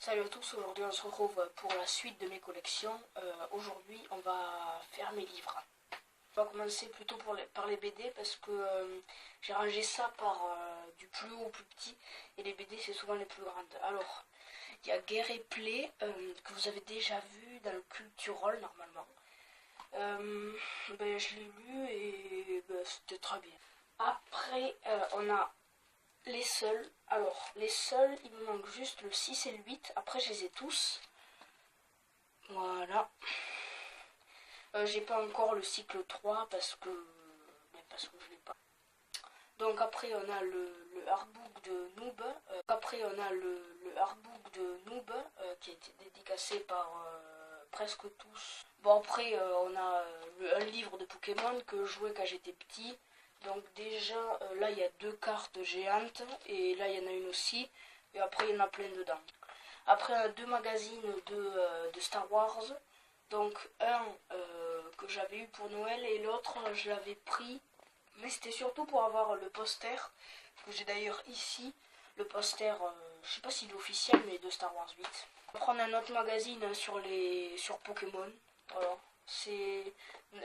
Salut à tous, aujourd'hui on se retrouve pour la suite de mes collections. Aujourd'hui on va faire mes livres. On va commencer plutôt par les BD parce que j'ai rangé ça par du plus haut au plus petit et les BD c'est souvent les plus grandes. Alors, il y a Guerre et Play que vous avez déjà vu dans le Culturol normalement. Je l'ai lu et c'était très bien. Après on a les seuls. Alors, les seuls, il me manque juste le 6 et le 8. Après, je les ai tous. Voilà. J'ai pas encore le cycle 3 parce que je l'ai pas. Donc après, on a le artbook de Noob. Après, on a le artbook de Noob qui a été dédicacé par presque tous. Bon, après, on a un livre de Pokémon que je jouais quand j'étais petit. Donc déjà, là, il y a 2 cartes géantes, et là, il y en a une aussi, et après, il y en a plein dedans. Après, on a 2 magazines de Star Wars, donc un que j'avais eu pour Noël, et l'autre, je l'avais pris, mais c'était surtout pour avoir le poster, que j'ai d'ailleurs ici, le poster, je sais pas s'il est officiel, mais de Star Wars 8. Après, on a un autre magazine sur Pokémon, voilà.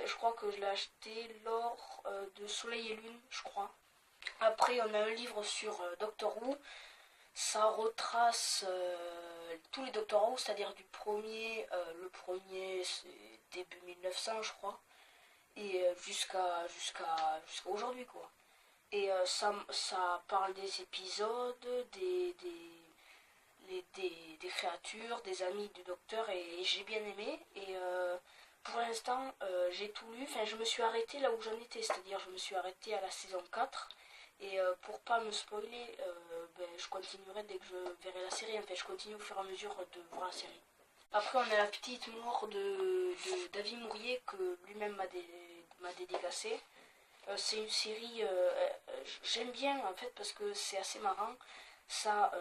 Je crois que je l'ai acheté lors de Soleil et Lune, je crois. Après, on a un livre sur Doctor Who. Ça retrace tous les Doctor Who, c'est-à-dire du premier. Le premier, c'est début 1900, je crois. Et jusqu'à aujourd'hui, quoi. Et ça parle des épisodes, des créatures, des amis du Docteur, et j'ai bien aimé. Et pour l'instant, j'ai tout lu. Enfin, je me suis arrêtée là où j'en étais, c'est-à-dire je me suis arrêtée à la saison 4. Et pour pas me spoiler, je continuerai dès que je verrai la série. Enfin, je continue au fur et à mesure de voir la série. Après, on a la petite mort de David Mourier que lui-même m'a dédicacé. C'est une série, j'aime bien en fait parce que c'est assez marrant. Ça,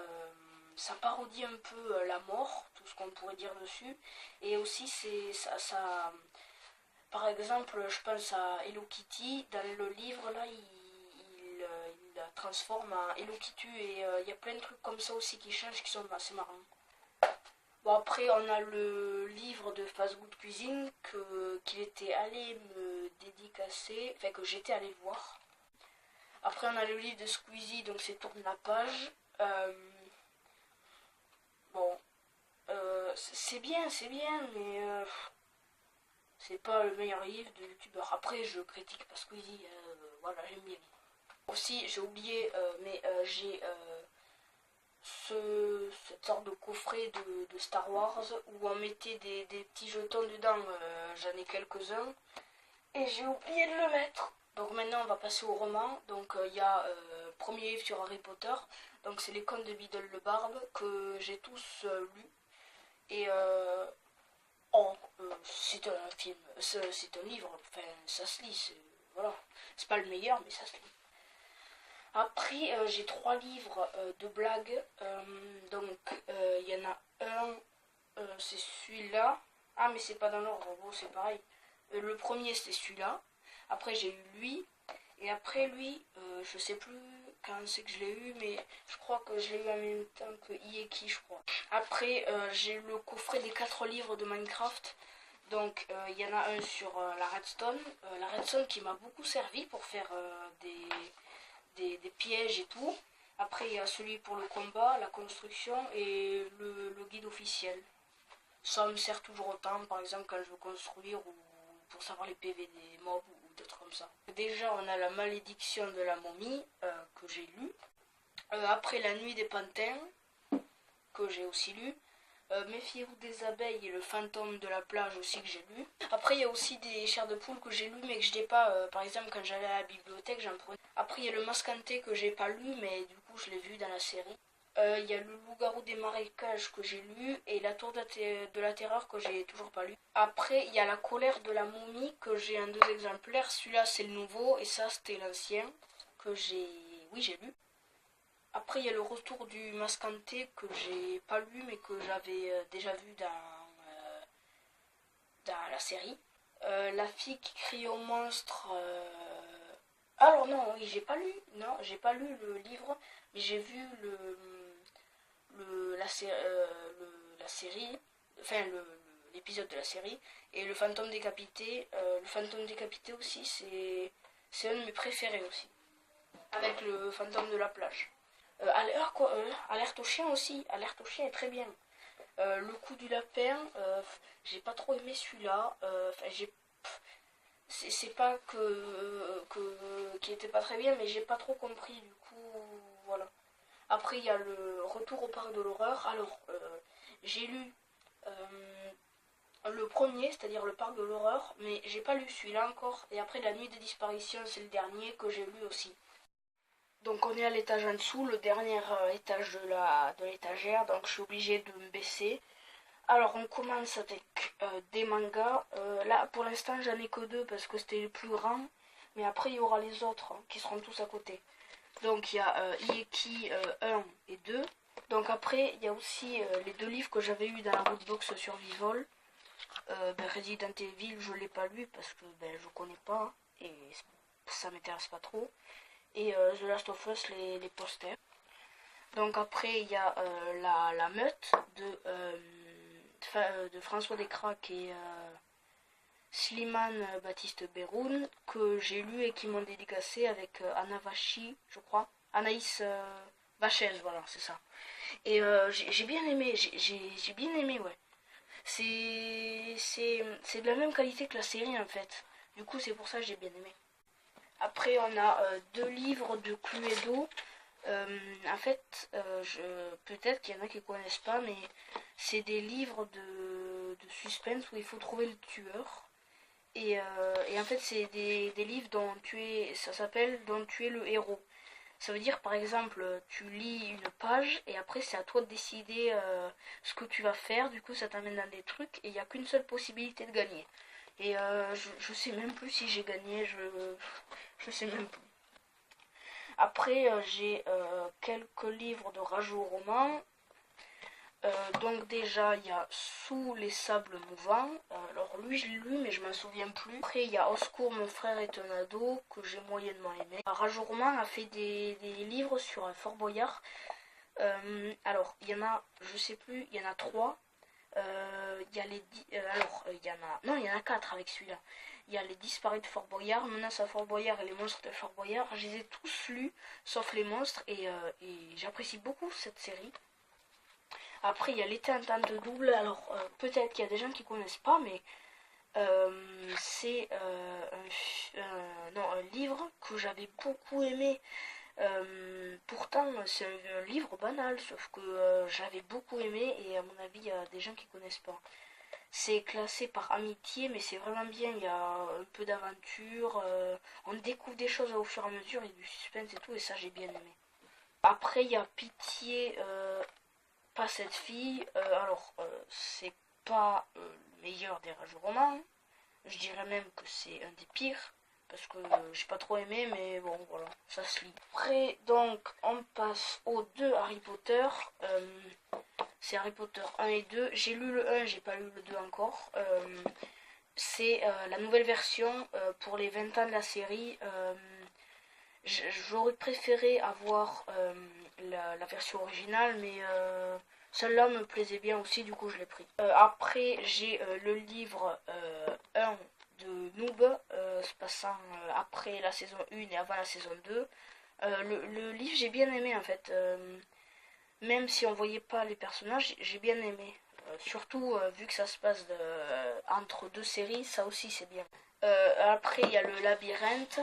ça parodie un peu la mort, tout ce qu'on pourrait dire dessus. Et aussi, par exemple, je pense à Hello Kitty. Dans le livre, là, il la transforme en Hello Kitty. Et il y a plein de trucs comme ça aussi qui changent, qui sont assez marrants. Bon, après, on a le livre de Fast Good Cuisine qu'il était allé me dédicacer, enfin que j'étais allé le voir. Après, on a le livre de Squeezie, donc c'est Tourne la page. Bon, c'est bien, mais c'est pas le meilleur livre de youtubeur. Après, je critique pas Squeezie, voilà, j'aime bien. Aussi, j'ai oublié, mais j'ai cette sorte de coffret de Star Wars où on mettait des petits jetons dedans. J'en ai quelques-uns et j'ai oublié de le mettre. Donc maintenant, on va passer au roman. Donc il y a premier livre sur Harry Potter. Donc c'est les contes de Biddle le Barbe que j'ai tous lus. Et c'est un film, c'est un livre. Enfin, ça se lit. Voilà, c'est pas le meilleur, mais ça se lit. Après, j'ai 3 livres de blagues. Donc, il y en a un, c'est celui-là. Ah, mais c'est pas dans l'ordre, bon, c'est pareil. Le premier, c'est celui-là. Après, j'ai eu lui. Et après, lui, je sais plus quand c'est que je l'ai eu, mais je crois que je l'ai eu en même temps que Ieki, je crois. Après, j'ai le coffret des 4 livres de Minecraft. Donc, il y en a un sur la redstone. La redstone qui m'a beaucoup servi pour faire des pièges et tout. Après, il y a celui pour le combat, la construction et le guide officiel. Ça me sert toujours autant, par exemple, quand je veux construire ou pour savoir les PV des mobs ou des trucs comme ça. Déjà, on a la malédiction de la momie que j'ai lu. Après, la nuit des pantins que j'ai aussi lu. Méfiez-vous des abeilles et le fantôme de la plage aussi que j'ai lu. Après, il y a aussi des chairs de poule que j'ai lu mais que je n'ai pas. Par exemple, quand j'allais à la bibliothèque, j'en prenais. Après, il y a le masque hanté que j'ai pas lu mais du coup, je l'ai vu dans la série. Il y a le loup-garou des marécages que j'ai lu et la tour de la terreur que j'ai toujours pas lu. Après, il y a la colère de la momie que j'ai en 2 exemplaires. Celui-là, c'est le nouveau et ça, c'était l'ancien que j'ai lu. Après, il y a le retour du masque hanté que j'ai pas lu mais que j'avais déjà vu dans la série. La fille qui crie au monstre. Alors non, oui, j'ai pas lu. Non, j'ai pas lu le livre, mais j'ai vu la la série, enfin l'épisode de la série, et le fantôme décapité. Le fantôme décapité aussi, c'est un de mes préférés aussi, avec le fantôme de la plage. Alerte au chien aussi, Alerte au chien est très bien. Le coup du lapin, j'ai pas trop aimé celui-là. C'est pas qui était pas très bien, mais j'ai pas trop compris, du coup, voilà. Après, il y a le Retour au parc de l'horreur. Alors, j'ai lu le premier, c'est-à-dire le parc de l'horreur, mais j'ai pas lu celui-là encore. Et après, La nuit des disparitions, c'est le dernier que j'ai lu aussi. Donc, on est à l'étage en dessous, le dernier étage de l'étagère, donc je suis obligée de me baisser. Alors, on commence avec des mangas. Là, pour l'instant, j'en ai que deux parce que c'était les plus grands. Mais après, il y aura les autres qui seront tous à côté. Donc, il y a Ieki 1 et 2. Donc, après, il y a aussi les deux livres que j'avais eu dans la Rootbox Survival. Resident Evil, je ne l'ai pas lu parce que je connais pas et ça m'intéresse pas trop. Et The Last of Us, les posters. Donc, après, il y a la meute de François Descraques et Slimane Baptiste Beroun, que j'ai lu et qui m'ont dédicacé avec Anna Vachi, je crois. Anaïs Vachez, voilà, c'est ça. Et j'ai bien aimé, j'ai bien aimé, ouais. C'est de la même qualité que la série, en fait. Du coup, c'est pour ça que j'ai bien aimé. Après, on a deux livres de Cluedo. En fait, peut-être qu'il y en a qui ne connaissent pas, mais c'est des livres de suspense où il faut trouver le tueur. Et en fait, c'est des livres ça s'appelle dont tu es le héros. Ça veut dire, par exemple, tu lis une page et après, c'est à toi de décider ce que tu vas faire. Du coup, ça t'amène dans des trucs et il n'y a qu'une seule possibilité de gagner. Et je sais même plus si j'ai gagné, je sais même plus. Après, j'ai quelques livres de Rajou Roman. Donc déjà, il y a Sous les sables mouvants. Alors lui, je l'ai lu, mais je m'en souviens plus. Après, il y a Au secours, mon frère est un ado, que j'ai moyennement aimé. Rajou Roman a fait des livres sur Fort Boyard. Alors, il y en a, je sais plus, il y en a 3. Il y a il y en a... Non, il y en a 4 avec celui-là. Il y a les disparus de Fort Boyard, Menace à Fort Boyard et les monstres de Fort Boyard. Je les ai tous lus, sauf les monstres, et j'apprécie beaucoup cette série. Après, il y a L'été en temps de double. Alors, peut-être qu'il y a des gens qui connaissent pas, mais c'est un livre que j'avais beaucoup aimé. Pourtant, c'est un livre banal, sauf que j'avais beaucoup aimé, et à mon avis, il y a des gens qui connaissent pas. C'est classé par amitié, mais c'est vraiment bien. Il y a un peu d'aventure. On découvre des choses au fur et à mesure, et du suspense et tout, et ça, j'ai bien aimé. Après, il y a Pitié, pas cette fille. Alors, c'est pas le meilleur des Rageux romans. Je dirais même que c'est un des pires. Parce que j'ai pas trop aimé, mais bon, voilà, ça se lit. Après, donc, on passe aux deux Harry Potter. C'est Harry Potter 1 et 2. J'ai lu le 1, j'ai pas lu le 2 encore. C'est la nouvelle version pour les 20 ans de la série. J'aurais préféré avoir la version originale, mais celle-là me plaisait bien aussi, du coup je l'ai pris. Après, j'ai le livre 1 de Noob, se passant après la saison 1 et avant la saison 2. Le livre, j'ai bien aimé en fait. Même si on voyait pas les personnages, j'ai bien aimé. Surtout vu que ça se passe entre deux séries, ça aussi c'est bien. Après, il y a le labyrinthe.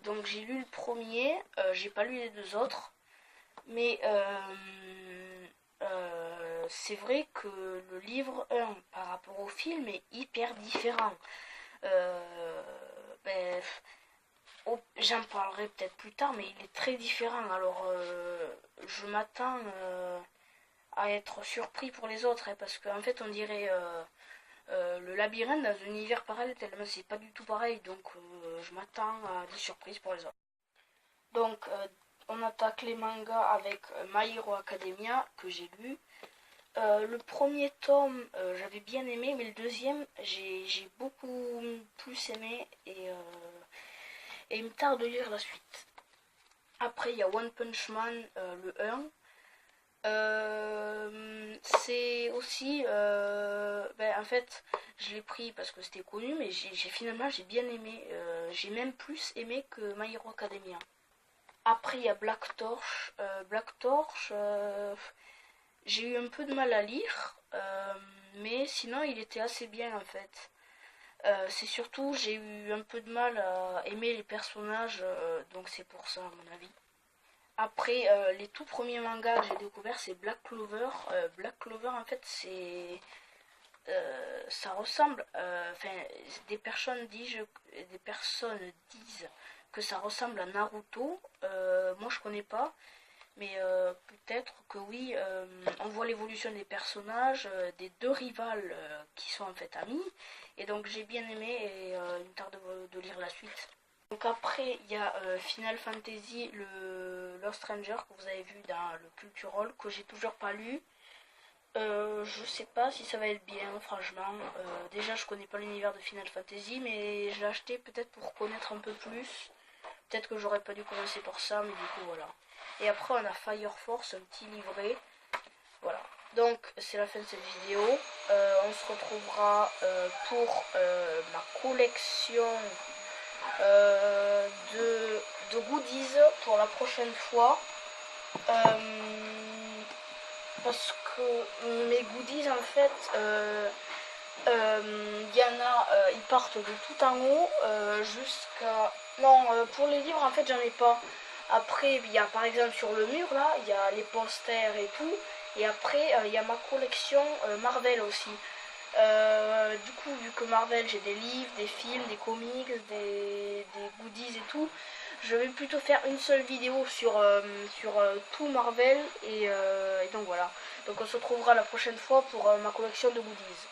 Donc j'ai lu le premier, j'ai pas lu les deux autres. Mais c'est vrai que le livre 1 par rapport au film est hyper différent. Ben, j'en parlerai peut-être plus tard, mais il est très différent. Alors je m'attends à être surpris pour les autres, hein, parce qu'en fait on dirait le labyrinthe dans un univers parallèle, tellement c'est pas du tout pareil, donc je m'attends à des surprises pour les autres. Donc on attaque les mangas avec My Hero Academia, que j'ai lu. Le premier tome, j'avais bien aimé, mais le deuxième, j'ai beaucoup plus aimé, et il me tarde de lire la suite. Après, il y a One Punch Man, le 1. aussi, en fait, je l'ai pris parce que c'était connu, mais finalement j'ai bien aimé. J'ai même plus aimé que My Hero Academia. Après, il y a Black Torch. Black Torch, j'ai eu un peu de mal à lire, mais sinon il était assez bien en fait. C'est surtout, j'ai eu un peu de mal à aimer les personnages, donc c'est pour ça à mon avis. Après, les tout premiers mangas que j'ai découverts, c'est Black Clover. Black Clover, en fait, ça ressemble. Des personnes disent que ça ressemble à Naruto. Moi, je connais pas, mais peut-être que oui. On voit l'évolution des personnages, des deux rivales qui sont en fait amis, et donc j'ai bien aimé et il me tarde de lire la suite. Donc après, il y a Final Fantasy, le Lost Stranger que vous avez vu dans le Cultural, que j'ai toujours pas lu. Je sais pas si ça va être bien, franchement. Déjà, je connais pas l'univers de Final Fantasy, mais je l'ai acheté peut-être pour connaître un peu plus. Peut-être que j'aurais pas dû commencer par ça, mais du coup, voilà. Et après, on a Fire Force, un petit livret. Voilà. Donc, c'est la fin de cette vidéo. On se retrouvera pour ma collection de goodies pour la prochaine fois. Parce que mes goodies, en fait, y en a, ils partent de tout en haut jusqu'à... Non, pour les livres, en fait, j'en ai pas. Après, il y a par exemple sur le mur, là, il y a les posters et tout. Et après, il y a ma collection Marvel aussi. Du coup, vu que Marvel, j'ai des livres, des films, des comics, des goodies et tout, je vais plutôt faire une seule vidéo sur tout Marvel. Et donc voilà. Donc on se retrouvera la prochaine fois pour ma collection de goodies.